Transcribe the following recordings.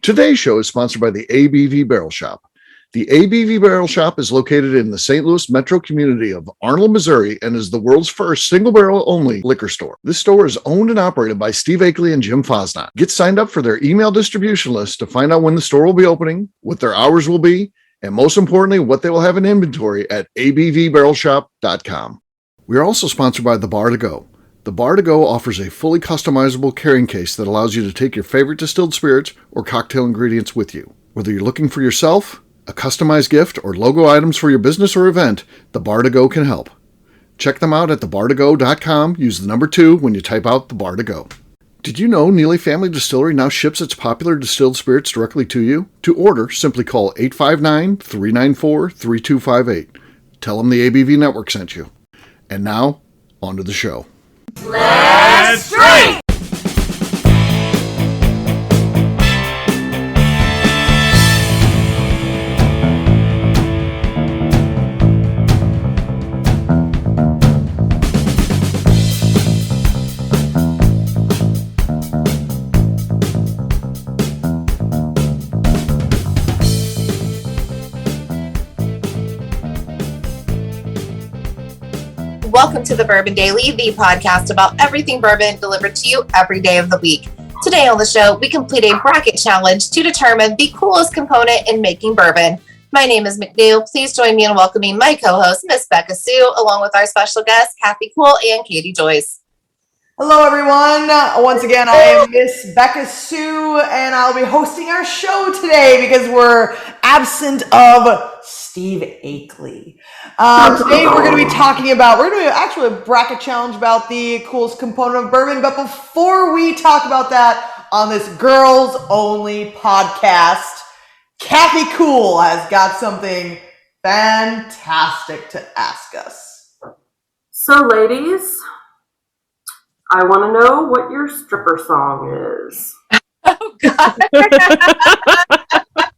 Today's show is sponsored by the ABV Barrel Shop. The ABV Barrel Shop is located in the St. Louis metro community of Arnold, Missouri, and is the world's first single-barrel-only liquor store. This store is owned and operated by Steve Akeley and Jim Fosnot. Get signed up for their email distribution list to find out when the store will be opening, what their hours will be, and most importantly, what they will have in inventory at abvbarrelshop.com. We are also sponsored by The Bar to Go. The Bar to Go offers a fully customizable carrying case that allows you to take your favorite distilled spirits or cocktail ingredients with you. Whether you're looking for yourself, a customized gift, or logo items for your business or event, The Bar to Go can help. Check them out at thebartogo.com. Use the number 2 when you type out The Bar to Go. Did you know Neely Family Distillery now ships its popular distilled spirits directly to you? To order, simply call 859-394-3258. Tell them the ABV Network sent you. And now, on to the show. Let's drink! Welcome to the Bourbon Daily, the podcast about everything bourbon delivered to you every day of the week. Today on the show, we complete a bracket challenge to determine the coolest component in making bourbon. My name is McNew. Please join me in welcoming my co-host, Miss Beka Sue, along with our special guests, Kathy Cool and Katie Joyce. Hello, everyone. Once again, I am Miss Beka Sue, and I'll be hosting our show today because we're absent of Steve Akeley. Today, we're going to be talking about, we're going to do actually a bracket challenge about the coolest component of bourbon. But before we talk about that on this girls only podcast, Kathy Cool has got something fantastic to ask us. So, ladies, I want to know what your stripper song is. Oh, God.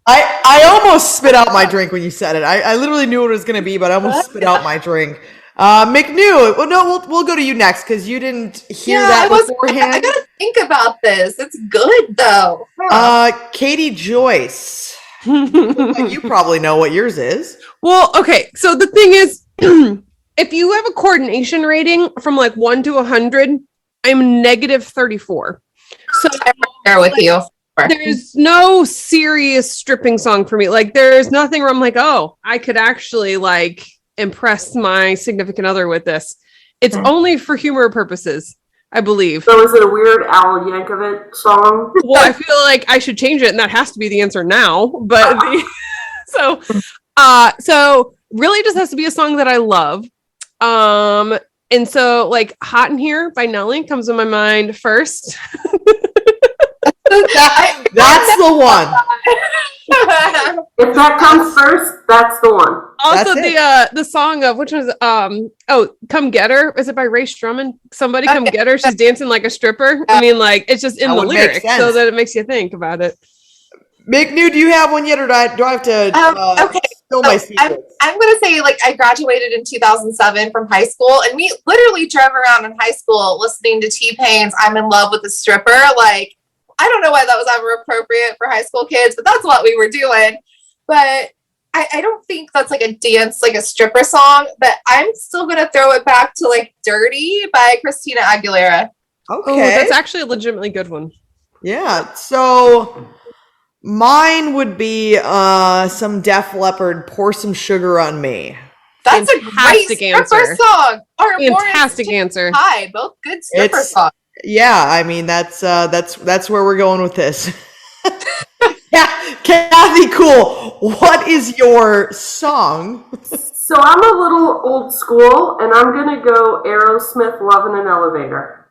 I almost spit out my drink when you said it. I literally knew what it was going to be, but I almost spit out my drink. McNew, well, no, we'll go to you next because you didn't hear that beforehand. I got to think about this. It's good, though. Katie Joyce, you probably know what yours is. Well, okay. So the thing is, if you have a coordination rating from like 1 to 100, I'm negative 34. So I'm right there with you. There's no serious stripping song for me. Like, there's nothing where I'm like, oh, I could actually like impress my significant other with this. It's only for humor purposes, I believe. So is it a Weird Al Yankovic song? Well, I feel like I should change it, and that has to be the answer now. But so really just has to be a song that I love. And so like Hot in Here by Neely comes to my mind first. That's the one. If that comes first, that's the one. Also, the song of which was Come Get Her. Is it by Ray Strumman? Somebody Come Get Her. She's dancing like a stripper. I mean, like it's just in the lyrics, so that it makes you think about it. McNew, do you have one yet, or do I have to okay. spill my secrets? I'm going to say, like, I graduated in 2007 from high school, and we literally drove around in high school listening to T-Pain's I'm in Love with a Stripper. Like, I don't know why that was ever appropriate for high school kids, but that's what we were doing. But I don't think that's like a dance, like a stripper song, but I'm still going to throw it back to like Dirty by Christina Aguilera. Okay. Ooh, that's actually a legitimately good one. Yeah. So mine would be some Def Leppard, Pour Some Sugar on Me. That's fantastic, a great stripper song. Or fantastic answer. Hi, both good stripper songs. Yeah, I mean that's where we're going with this. Yeah, Kathy Cool, what is your song? So I'm a little old school, and I'm gonna go Aerosmith, "Love in an Elevator."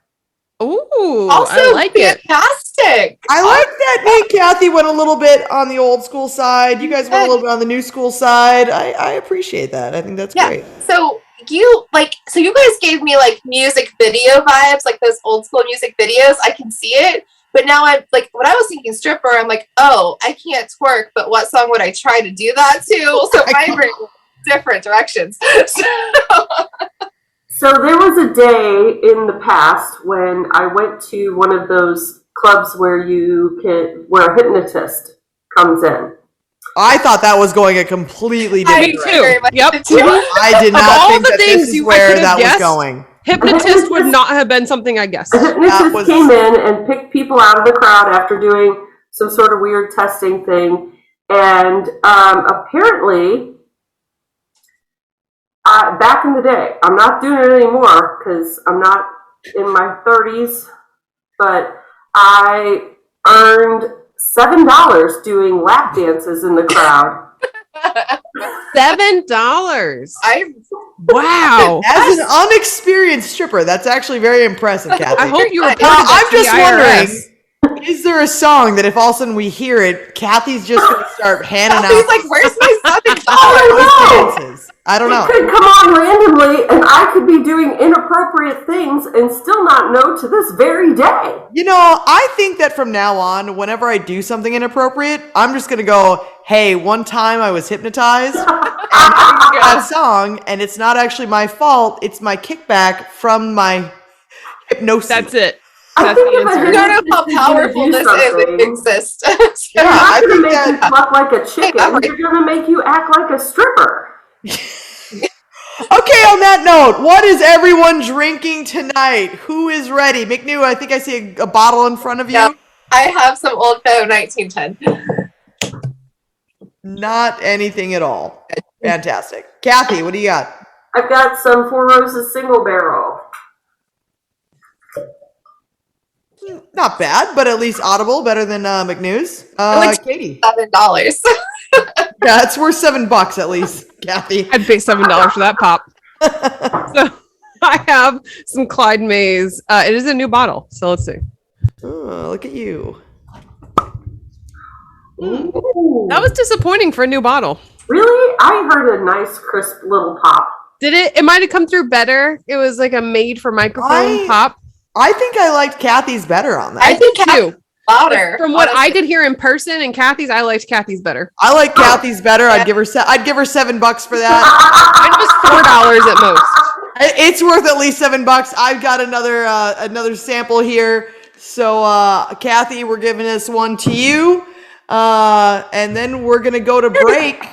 Ooh, also I like fantastic. I like that. Me and Kathy went a little bit on the old school side. You guys went a little bit on the new school side. I appreciate that. I think that's great. So you guys gave me like music video vibes, like those old school music videos. I can see it, but now I'm like, when I was thinking stripper, I'm like, oh, I can't twerk, but what song would I try to do that to? So my brain went different directions. So there was a day in the past when I went to one of those clubs where where a hypnotist comes in. I thought that was going a completely different Me direction. too. Yep. I did Of not all think the that this things is I where could have that was guessed, going. Hypnotist would not have been something I guessed. A hypnotist was- came in and picked people out of the crowd after doing some sort of weird testing thing. And apparently, back in the day, I'm not doing it anymore because I'm not in my 30s, but I earned $7 doing lap dances in the crowd. $7. I Wow. As an unexperienced stripper, that's actually very impressive, Kathy. I hope you reported Now, that I'm to the just IRS. wondering, is there a song that if all of a sudden we hear it, Kathy's just going to start handing out He's like, "Where's my $7?" Oh, no! dances? I don't know. It could come on randomly, and I could be doing inappropriate things and still not know to this very day. You know, I think that from now on, whenever I do something inappropriate, I'm just going to go, hey, one time I was hypnotized and that song, and it's not actually my fault. It's my kickback from my hypnosis. That's it. I That's think the if a answer. You don't know how hypnotist is gonna powerful do this is. something, It exists. Yeah, they're not I going to think make that- you cluck like a chicken. They're going to make you act like a stripper. Okay, on that note, what is everyone drinking tonight? Who is ready? McNew, I think I see a bottle in front of you. Yeah. I have some Old Co 1910. Not anything at all. Fantastic. Kathy, what do you got? I've got some Four Roses single barrel. Not bad, but at least audible, better than McNew's. Like Katie. $7. Yeah, it's worth $7 at least, Kathy. I'd pay $7 for that pop. So I have some Clyde Mays. It is a new bottle, so let's see. Oh, look at you. Ooh. That was disappointing for a new bottle. Really? I heard a nice, crisp little pop. Did it? It might have come through better. It was like a made for microphone I- pop. I think I liked Kathy's better on that. I think too. louder. From what I honestly. did hear in person and Kathy's, I liked Kathy's better. I like Kathy's better. I'd give her $7 for that. Mine was $4 at most. It's worth at least $7. I've got another sample here. So Kathy, we're giving this one to you. And then we're gonna go to break.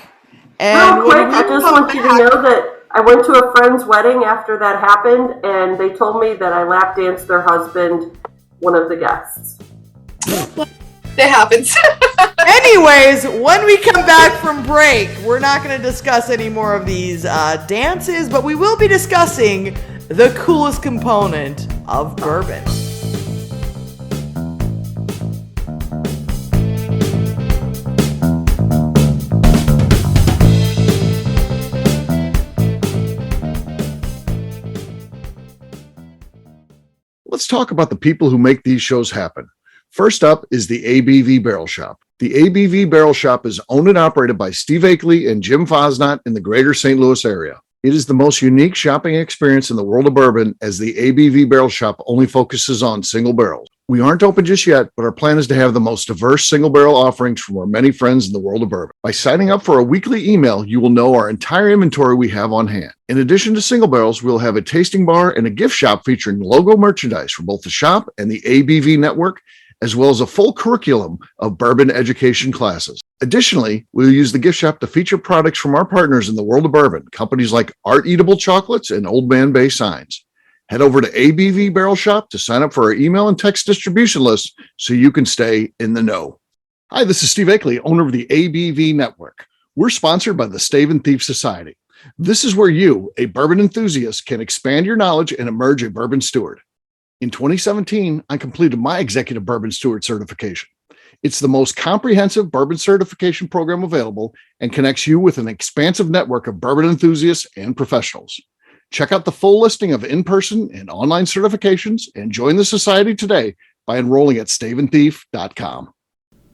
And Real quick, when we I just come want you to back- know that I went to a friend's wedding after that happened, and they told me that I lap danced their husband, one of the guests. It happens. Anyways, when we come back from break, we're not going to discuss any more of these dances, but we will be discussing the coolest component of bourbon. Let's talk about the people who make these shows happen. First up is the ABV Barrel Shop. The ABV Barrel Shop is owned and operated by Steve Akeley and Jim Fosnot in the greater St. Louis area. It is the most unique shopping experience in the world of bourbon, as the ABV Barrel Shop only focuses on single barrels. We aren't open just yet, but our plan is to have the most diverse single barrel offerings from our many friends in the world of bourbon. By signing up for a weekly email, you will know our entire inventory we have on hand. In addition to single barrels, we'll have a tasting bar and a gift shop featuring logo merchandise for both the shop and the ABV network, as well as a full curriculum of bourbon education classes. Additionally, we'll use the gift shop to feature products from our partners in the world of bourbon, companies like Art Eatable Chocolates and Old Man Bay Signs. Head over to ABV Barrel Shop to sign up for our email and text distribution list so you can stay in the know. Hi, this is Steve Akeley, owner of the ABV Network. We're sponsored by the Stave and Thief Society. This is where you, a bourbon enthusiast, can expand your knowledge and emerge a bourbon steward. In 2017, I completed my Executive Bourbon Steward certification. It's the most comprehensive bourbon certification program available and connects you with an expansive network of bourbon enthusiasts and professionals. Check out the full listing of in-person and online certifications and join the society today by enrolling at staveandthief.com.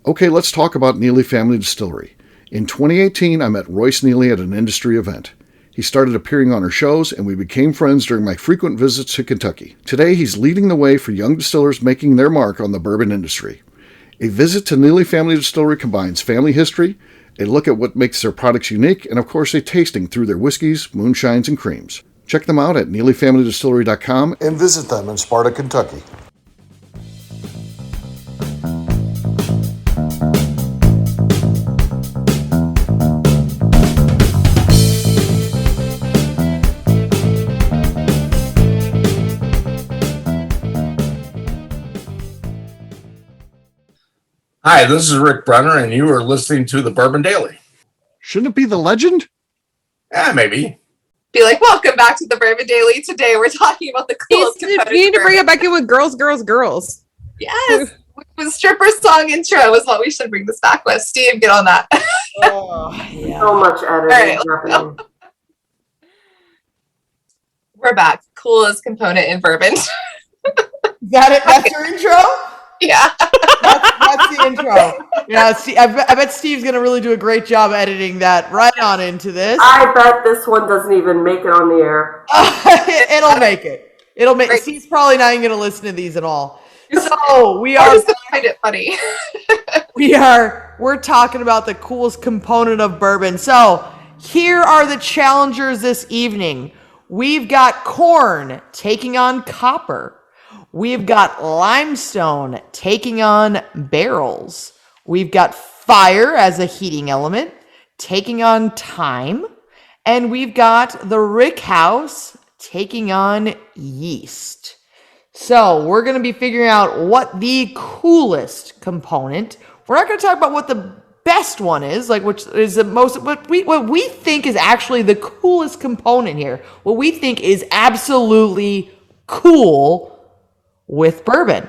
Okay, let's talk about Neely Family Distillery. In 2018, I met Royce Neely at an industry event. He started appearing on our shows, and we became friends during my frequent visits to Kentucky. Today, he's leading the way for young distillers making their mark on the bourbon industry. A visit to Neely Family Distillery combines family history, a look at what makes their products unique, and of course a tasting through their whiskeys, moonshines, and creams. Check them out at NeelyFamilyDistillery.com and visit them in Sparta, Kentucky. Hi, this is Rick Brenner, and you are listening to the Bourbon Daily. Shouldn't it be the legend? Maybe. Be like, welcome back to the Bourbon Daily. Today we're talking about the coolest components. You need to of bring bourbon. it back in with girls. Yes. The stripper song intro is what we should bring this back with. Steve, get on that. Yeah. So much editing happening. We're back. Coolest component in bourbon. Is that it? That's your intro? Yeah. That's the intro. Yeah, I bet Steve's going to really do a great job editing that right on into this. I bet this one doesn't even make it on the air. It'll make it. It'll make. Steve's probably not even going to listen to these at all. So we are. Just find it funny. We're talking about the coolest component of bourbon. So here are the challengers this evening. We've got corn taking on copper. We've got limestone taking on barrels. We've got fire as a heating element taking on thyme. And we've got the rick house taking on yeast. So we're going to be figuring out what the coolest component. We're not going to talk about what the best one is, like which is the most, what we think is actually the coolest component here. What we think is absolutely cool with bourbon.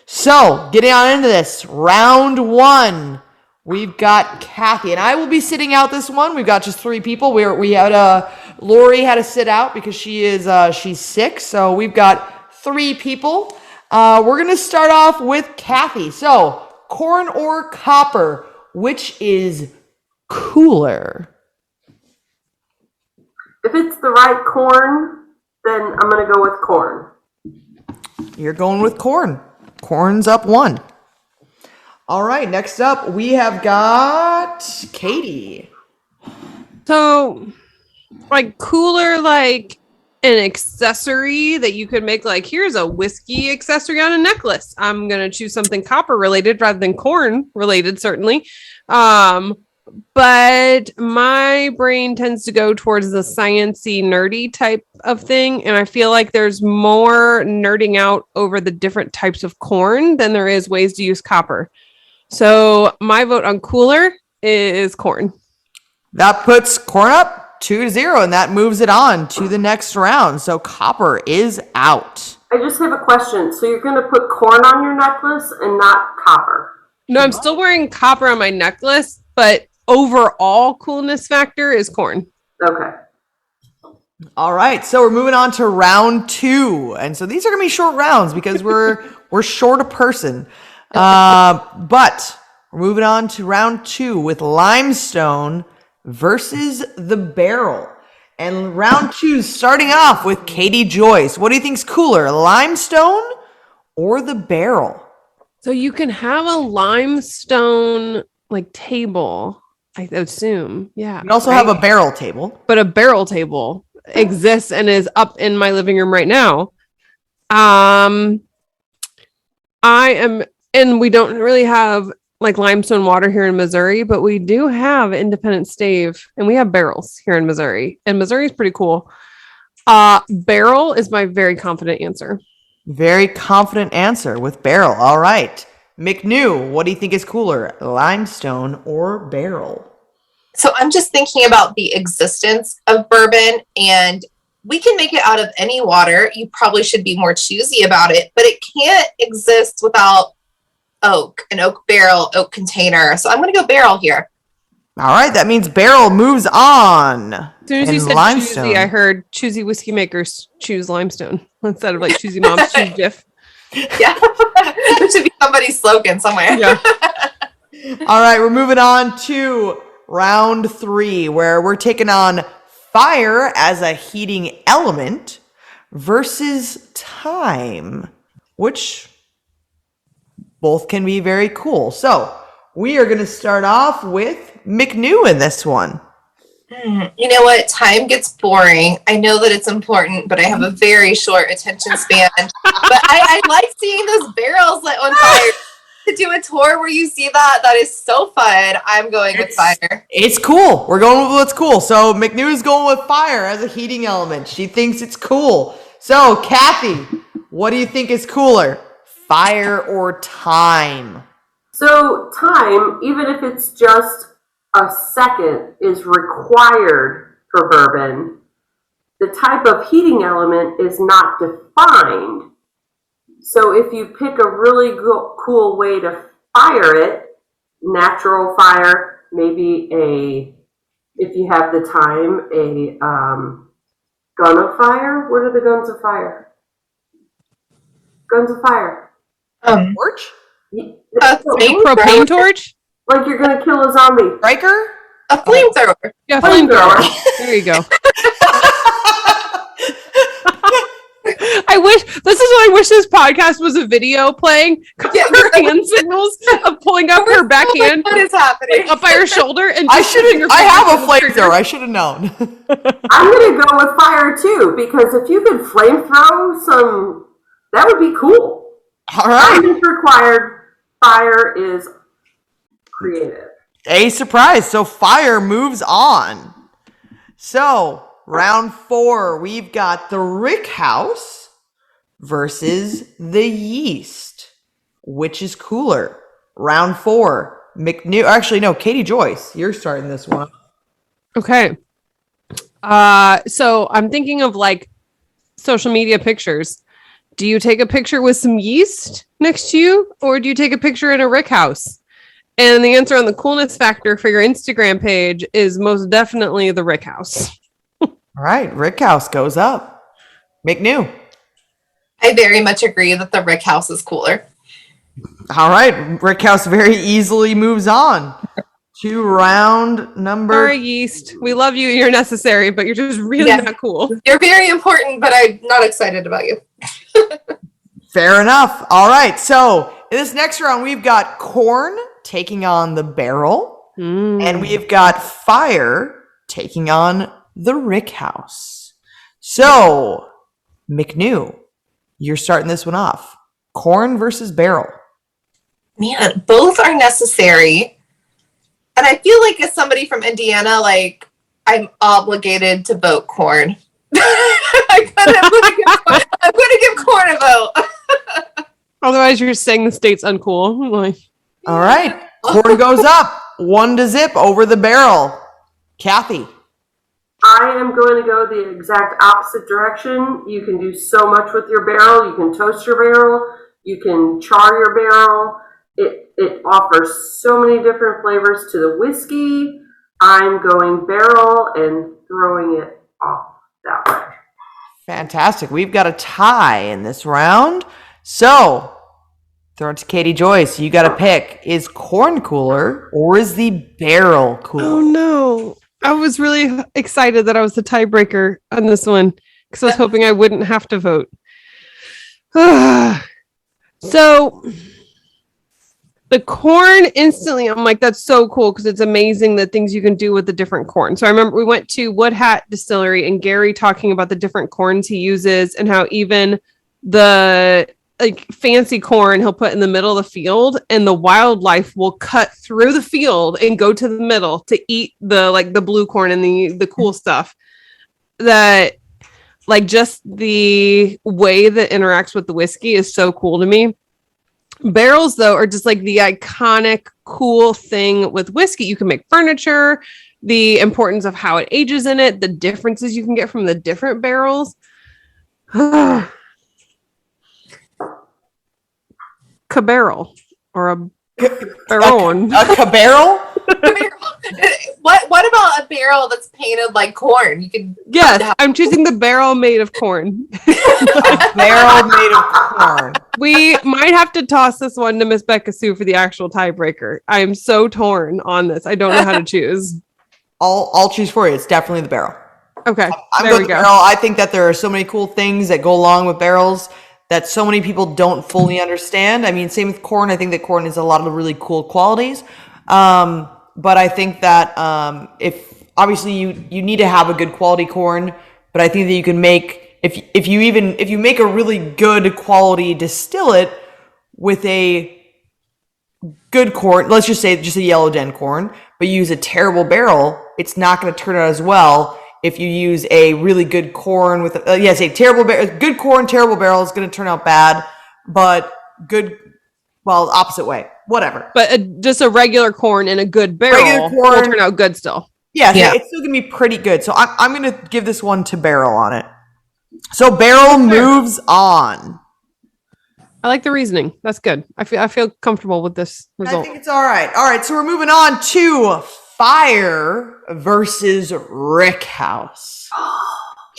So getting on into this, round one, we've got Kathy, and I will be sitting out this one. We've got just 3 people. We had Lori had to sit out because she's sick. So we've got 3 people. We're gonna start off with Kathy. So corn or copper, which is cooler? If it's the right corn, then I'm going to go with corn. You're going with corn. Corn's up 1. All right, next up we have got Katie. So, like cooler, like an accessory that you could make, like here's a whiskey accessory on a necklace. I'm gonna choose something copper related rather than corn related, certainly. But my brain tends to go towards the sciencey, nerdy type of thing, and I feel like there's more nerding out over the different types of corn than there is ways to use copper. So my vote on cooler is corn. That puts corn up 2-0, and that moves it on to the next round. So copper is out. I just have a question. So you're going to put corn on your necklace and not copper? No, I'm still wearing copper on my necklace, but overall coolness factor is corn. Okay. All right, so we're moving on to round 2, and so these are gonna be short rounds because we're short a person. But we're moving on to round 2 with limestone versus the barrel. And round 2 starting off with Katie Joyce. What do you think's cooler, limestone or the barrel? So you can have a limestone like table, I assume. Yeah. You can also have a barrel table. But a barrel table exists and is up in my living room right now. I am, and we don't really have like limestone water here in Missouri, but we do have independent stave and we have barrels here in Missouri, and Missouri is pretty cool. Barrel is my very confident answer. Very confident answer with barrel. All right. McNew, what do you think is cooler, limestone or barrel? So I'm just thinking about the existence of bourbon, and we can make it out of any water. You probably should be more choosy about it, but it can't exist without oak, an oak barrel, oak container. So I'm going to go barrel here. All right, that means barrel moves on. As soon as you And said limestone. choosy, I heard choosy whiskey makers choose limestone instead of like choosy moms choose Jif. Yeah. There should be somebody's slogan somewhere. Yeah. All right, we're moving on to round 3, where we're taking on fire as a heating element versus thyme, which both can be very cool. So we are going to start off with McNew in this one. You know what? Time gets boring. I know that it's important, but I have a very short attention span. But I like seeing those barrels lit on fire. To do a tour where you see that is so fun. I'm going with fire. It's cool. We're going with what's cool. So McNew is going with fire as a heating element. She thinks it's cool. So Kathy, what do you think is cooler, fire or thyme? So time, even if it's just a second, is required for bourbon. The type of heating element is not defined. So if you pick a really cool way to fire it, natural fire, maybe if you have the time, a gun of fire. What are the guns of fire? Guns of fire. Torch? A Propane torch? Like you're going to kill a zombie. Striker? A flamethrower. Yeah, Flamethrower. flamethrower. There you go. This is what I wish this podcast was a video playing her hand signals of pulling up her backhand What is happening? up by her shoulder and I just putting her I have a fingers on the trigger. flamethrower. I should have known. I'm going to go with fire too, because if you could flamethrow some, that would be cool. All Time right. is required. Fire is creative. A surprise. So fire moves on. So round 4, we've got the Rick House versus the Yeast. Which is cooler? Round 4. McNew. Actually, no. Katie Joyce, you're starting this one. Okay. So I'm thinking of like social media pictures. Do you take a picture with some yeast next to you, or do you take a picture in a Rick House? And the answer on the coolness factor for your Instagram page is most definitely the Rick House. All right. Rick House goes up. McNew. I very much agree that the Rick House is cooler. All right. Rick House very easily moves on to round number. Sorry, yeast. We love you. You're necessary, but you're just really Yeah. not cool. You're very important, but I'm not excited about you. Fair enough. All right. So in this next round, we've got Corn taking on the Barrel, and we've got Fire taking on the Rick House. So, McNew, you're starting this one off. Corn versus Barrel. Man, both are necessary. And I feel like as somebody from Indiana, like I'm obligated to vote corn. I'm gonna give corn a vote. Otherwise, you're saying the state's uncool. Like, All right. Corn goes up 1-0 over the Barrel. Kathy. I am going to go the exact opposite direction. You can do so much with your barrel. You can toast your barrel. You can char your barrel. It offers so many different flavors to the whiskey. I'm going barrel and throwing it off that way. Fantastic. We've got a tie in this round. So, throw it to Katie Joyce. You got to pick. Is corn cooler or is the barrel cooler? oh no. I was really excited that I was the tiebreaker on this one because I was hoping I wouldn't have to vote. So the corn instantly, I'm like, that's so cool because it's amazing the things you can do with the different corn. So I remember we went to Wood Hat Distillery and Gary talking about the different corns he uses and how even the like fancy corn he'll put in the middle of the field and the wildlife will cut through the field and go to the middle to eat the like the blue corn and the cool stuff. That like just the way that interacts with the whiskey is so cool to me. Barrels though are just like the iconic cool thing with whiskey. You can make furniture, the importance of how it ages in it, the differences you can get from the different barrels. Cabarrel or a Baron. A cabarrel? What about a barrel that's painted like corn? You could Yes, I'm choosing the barrel made of corn. Barrel made of corn. We might have to toss this one to Miss Beka Sue for the actual tiebreaker. I am so torn on this. I don't know how to choose. I'll choose for you. It's definitely the barrel. Okay, I'm there going we with the go. barrel. I think that there are so many cool things that go along with barrels that so many people don't fully understand. I mean, same with corn. I think that corn has a lot of really cool qualities. But I think that if obviously you need to have a good quality corn, but I think that you can make if you make a really good quality distillate with a good corn, let's just say just a yellow den corn, but you use a terrible barrel, it's not going to turn out as well. If you use a really good corn with good corn, terrible barrel is going to turn out bad, but Well, opposite way. Whatever. But just a regular corn in a good barrel Regular corn. will turn out good still. Yeah, Yeah. it's still going to be pretty good. So I'm going to give this one to barrel on it. So barrel moves on. I like the reasoning. That's good. I feel comfortable with this result. I think it's all right. All right, so we're moving on to fire versus Rickhouse.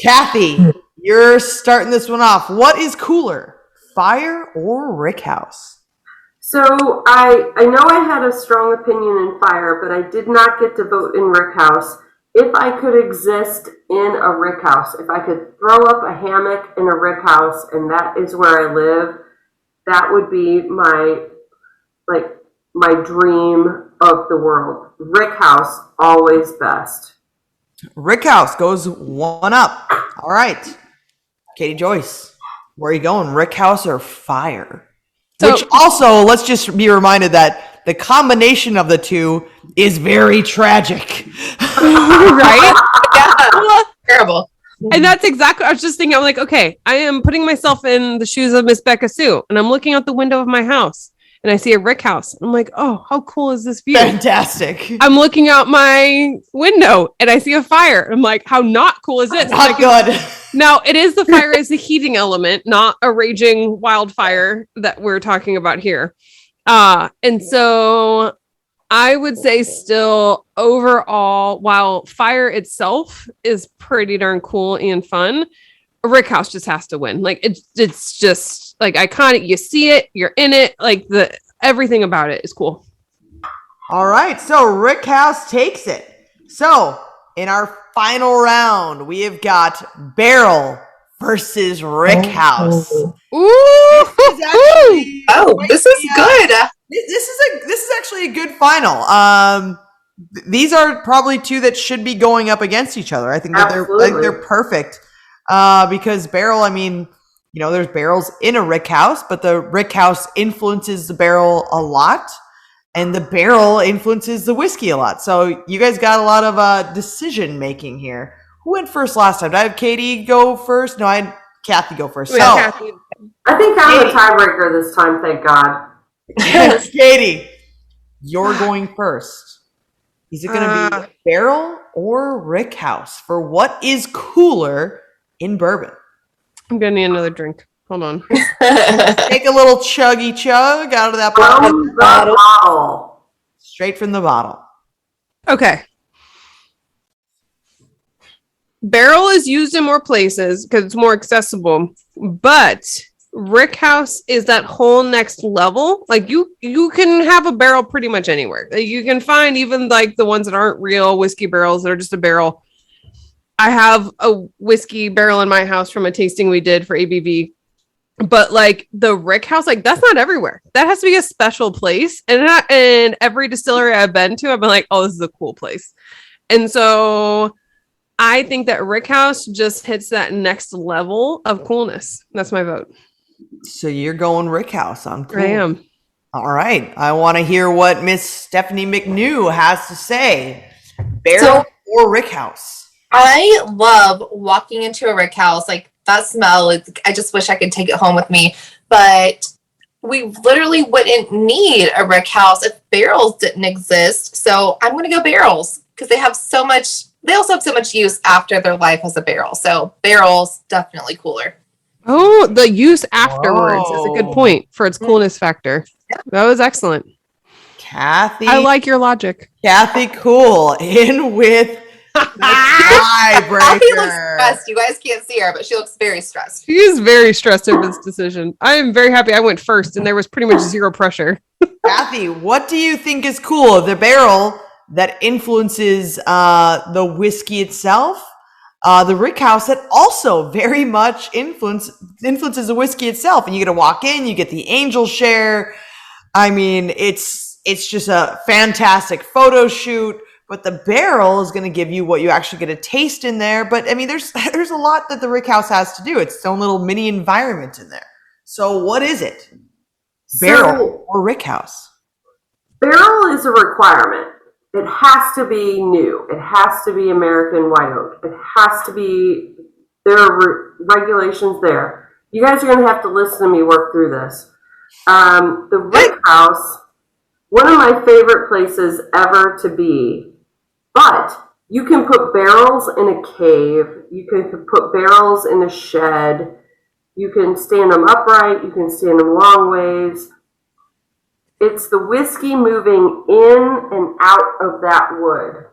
Kathy, you're starting this one off. What is cooler, fire or Rickhouse? So I know I had a strong opinion in fire, but I did not get to vote in Rickhouse. If I could exist in a Rickhouse, if I could throw up a hammock in a Rickhouse and that is where I live, that would be my dream of the world. Rickhouse, always best. Rickhouse goes one up. All right. Katie Joyce, where are you going? Rickhouse or fire? So- Which also, let's just be reminded that the combination of the two is very tragic. Right? Yeah. Terrible. And that's exactly, I was just thinking, I'm like, okay, I am putting myself in the shoes of Miss Beka Sue, and I'm looking out the window of my house, and I see a Rick house. I'm like, oh, how cool is this view? Fantastic. I'm looking out my window, and I see a fire. I'm like, how not cool is this? Not good. Now, it is the fire as the heating element, not a raging wildfire that we're talking about here. And so I would say still overall, while fire itself is pretty darn cool and fun, Rickhouse just has to win. Like it's just like iconic. You see it, you're in it. Like everything about it is cool. All right, so Rickhouse takes it. So in our final round, we have got Barrel versus Rickhouse. Ooh! This is good. This is actually a good final. These are probably two that should be going up against each other. I think that they're perfect. Because barrel, I mean, there's barrels in a Rickhouse, but the Rickhouse influences the barrel a lot, and the barrel influences the whiskey a lot. So you guys got a lot of decision making here. Who went first last time? Did I have Katie go first? No, I had Kathy go first. So, Kathy. I think I'm the tiebreaker this time, thank God. Katie, you're going first. Is it going to be barrel or Rickhouse for what is cooler in bourbon? I'm gonna need another drink. Hold on. Take a little chuggy chug out of that From the bottle. Straight from the bottle. Okay. Barrel is used in more places because it's more accessible, but Rickhouse is that whole next level. Like you can have a barrel pretty much anywhere. You can find even like the ones that aren't real whiskey barrels that are just a barrel. I have a whiskey barrel in my house from a tasting we did for ABV, but like the Rickhouse, like that's not everywhere. That has to be a special place. And every distillery I've been to, I've been like, oh, this is a cool place. And so I think that Rickhouse just hits that next level of coolness. That's my vote. So you're going Rickhouse on cool. I am. All right. I want to hear what Miss Stephanie McNew has to say. Barrel or Rickhouse? I love walking into a Rickhouse. Like that smell, I just wish I could take it home with me. But we literally wouldn't need a Rickhouse if barrels didn't exist. So I'm going to go barrels because they also have so much use after their life as a barrel. So barrels, definitely cooler. Oh, the use afterwards is a good point for its coolness factor. That was excellent. Kathy. I like your logic. Kathy Cool in with the Kathy looks tiebreaker. stressed. You guys can't see her, but she looks very stressed. She is very stressed over this decision. I am very happy I went first and there was pretty much zero pressure. Kathy, what do you think is cool? The barrel that influences the whiskey itself, the Rickhouse that also very much influences the whiskey itself. And you get to walk in, you get the angel share. I mean, it's just a fantastic photo shoot. But the barrel is going to give you what you actually get a taste in there. But I mean, there's a lot that the Rickhouse has to do. It's its own little mini environment in there. So what is it? Barrel or Rickhouse? Barrel is a requirement. It has to be new. It has to be American white oak. It has to be, there are regulations there. You guys are going to have to listen to me work through this. The house. One of my favorite places ever to be. But you can put barrels in a cave. You can put barrels in a shed. You can stand them upright. You can stand them long ways. It's the whiskey moving in and out of that wood,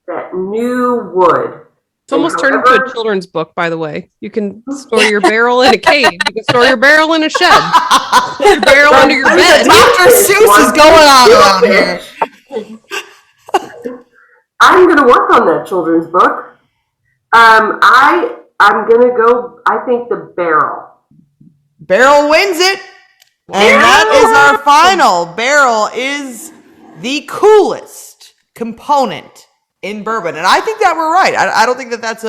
that new wood. It's almost turned into a children's book, by the way. You can store your barrel in a cave. You can store your barrel in a shed. Put your barrel under your bed. Dr. Seuss is going on around here. I'm going to work on that children's book. I'm going to go, I think the barrel. Barrel wins it. And that is our final. Barrel is the coolest component in bourbon. And I think that we're right. I don't think that that's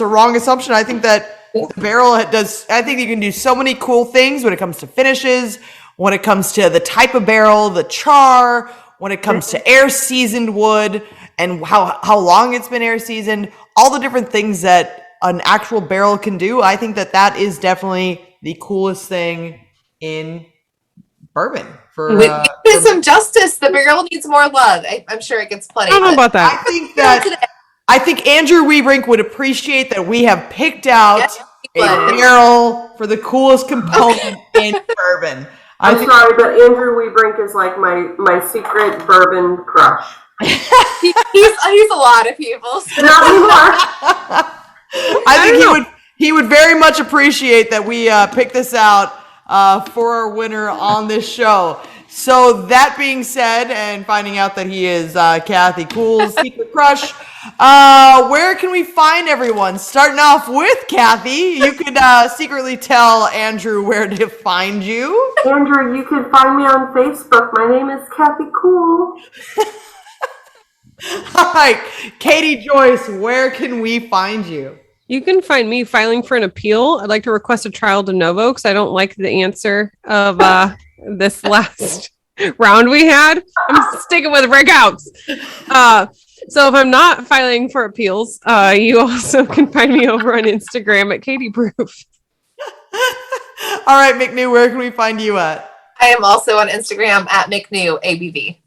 a wrong assumption. I think that the barrel does, I think you can do so many cool things when it comes to finishes, when it comes to the type of barrel, the char, when it comes to air seasoned wood and how long it's been air seasoned, all the different things that an actual barrel can do. I think that that is definitely the coolest thing in bourbon. With some justice, the barrel needs more love. I'm sure it gets plenty. I don't know about that. I think Andrew Weebrink would appreciate that we have picked out a barrel for the coolest component in bourbon. I'm sorry, but Andrew Weebrink is like my secret bourbon crush. he's a lot of people. So. Not anymore. I think he would very much appreciate that we pick this out for our winner on this show. So that being said, and finding out that he is Kathy Cool's secret crush, where can we find everyone? Starting off with Kathy, you could secretly tell Andrew where to find you. Andrew, you can find me on Facebook. My name is Kathy Cool. All right, Katie Joyce, where can we find you? You can find me filing for an appeal. I'd like to request a trial de novo because I don't like the answer of this last round we had. I'm sticking with breakouts. So if I'm not filing for appeals, you also can find me over on Instagram at Katie Proof. All right, McNew, where can we find you at? I am also on Instagram at McNew ABV.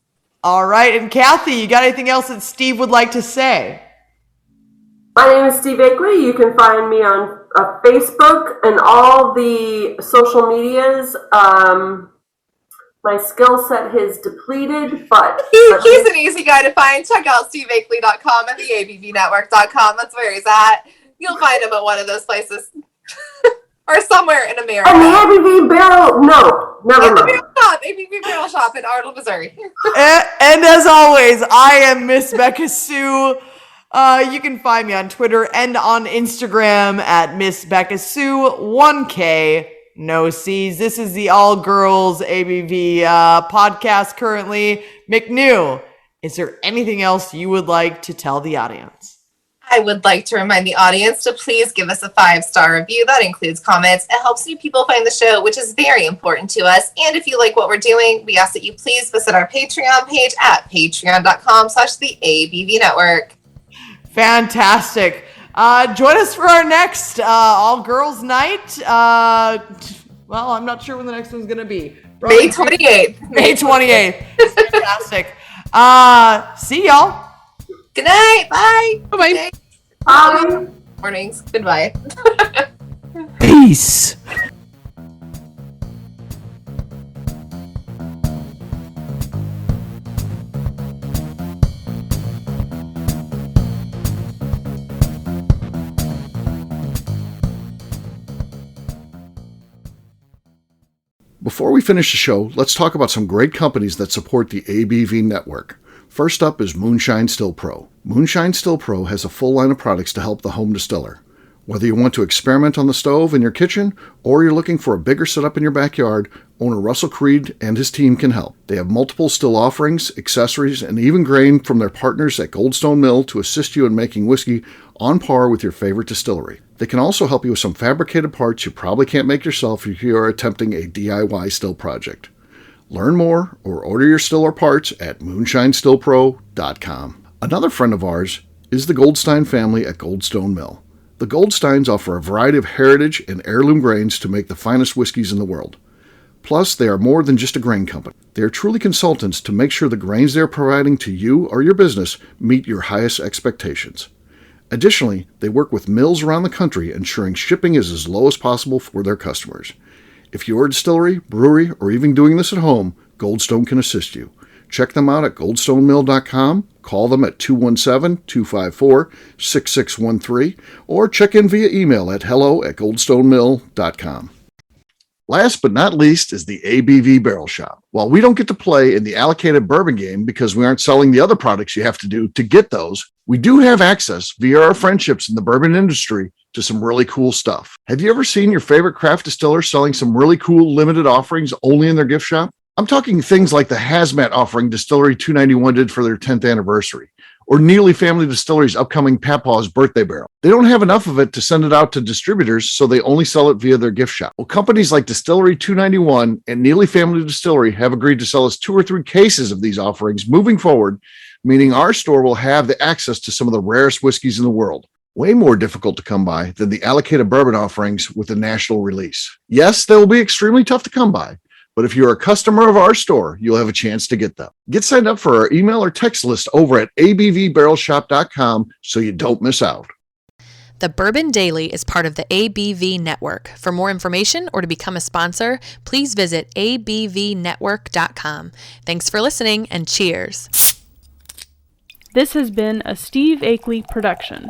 All right, and Kathy, you got anything else that Steve would like to say? My name is Steve Akeley. You can find me on Facebook and all the social medias. My skill set is depleted, but he's an easy guy to find. Check out steveakeley.com and the abvnetwork.com. That's where he's at. You'll find him at one of those places. Or somewhere in America. And the ABV Barrel, no, never mind. ABV Barrel Shop in Arnold, Missouri. And as always, I am Miss Beka Sue. You can find me on Twitter and on Instagram at Miss Beka Sue, 1K, no C's. This is the All Girls ABV podcast currently. McNew, is there anything else you would like to tell the audience? I would like to remind the audience to please give us a 5-star review. That includes comments. It helps new people find the show, which is very important to us. And if you like what we're doing, we ask that you please visit our Patreon page at patreon.com/the ABV Network. Fantastic. Join us for our next all girls night. Well, I'm not sure when the next one's going to be. May 28th. May 28th. Fantastic. See y'all. Good night. Bye. Bye-bye. Bye. Mornings. Goodbye. Peace. Before we finish the show, let's talk about some great companies that support the ABV network. First up is Moonshine Still Pro. Moonshine Still Pro has a full line of products to help the home distiller. Whether you want to experiment on the stove in your kitchen or you're looking for a bigger setup in your backyard, owner Russell Creed and his team can help. They have multiple still offerings, accessories, and even grain from their partners at Goldstone Mill to assist you in making whiskey on par with your favorite distillery. They can also help you with some fabricated parts you probably can't make yourself if you are attempting a DIY still project. Learn more or order your still or parts at moonshinestillpro.com. Another friend of ours is the Goldstein family at Goldstone Mill. The Goldsteins offer a variety of heritage and heirloom grains to make the finest whiskeys in the world. Plus, they are more than just a grain company. They are truly consultants to make sure the grains they are providing to you or your business meet your highest expectations. Additionally, they work with mills around the country, ensuring shipping is as low as possible for their customers. If you're a distillery, brewery, or even doing this at home, Goldstone can assist you. Check them out at goldstonemill.com, call them at 217-254-6613, or check in via email at hello@goldstonemill.com. Last but not least is the ABV Barrel Shop. While we don't get to play in the allocated bourbon game because we aren't selling the other products you have to do to get those, we do have access via our friendships in the bourbon industry to some really cool stuff. Have you ever seen your favorite craft distiller selling some really cool limited offerings only in their gift shop? I'm talking things like the hazmat offering Distillery 291 did for their 10th anniversary, or Neely Family Distillery's upcoming Papaw's birthday barrel. They don't have enough of it to send it out to distributors, so they only sell it via their gift shop. Well, companies like Distillery 291 and Neely Family Distillery have agreed to sell us 2 or 3 cases of these offerings moving forward, meaning our store will have the access to some of the rarest whiskeys in the world. Way more difficult to come by than the allocated bourbon offerings with the national release. Yes, they will be extremely tough to come by, but if you're a customer of our store, you'll have a chance to get them. Get signed up for our email or text list over at abvbarrelshop.com so you don't miss out. The Bourbon Daily is part of the ABV Network. For more information or to become a sponsor, please visit abvnetwork.com. Thanks for listening and cheers. This has been a Steve Akeley production.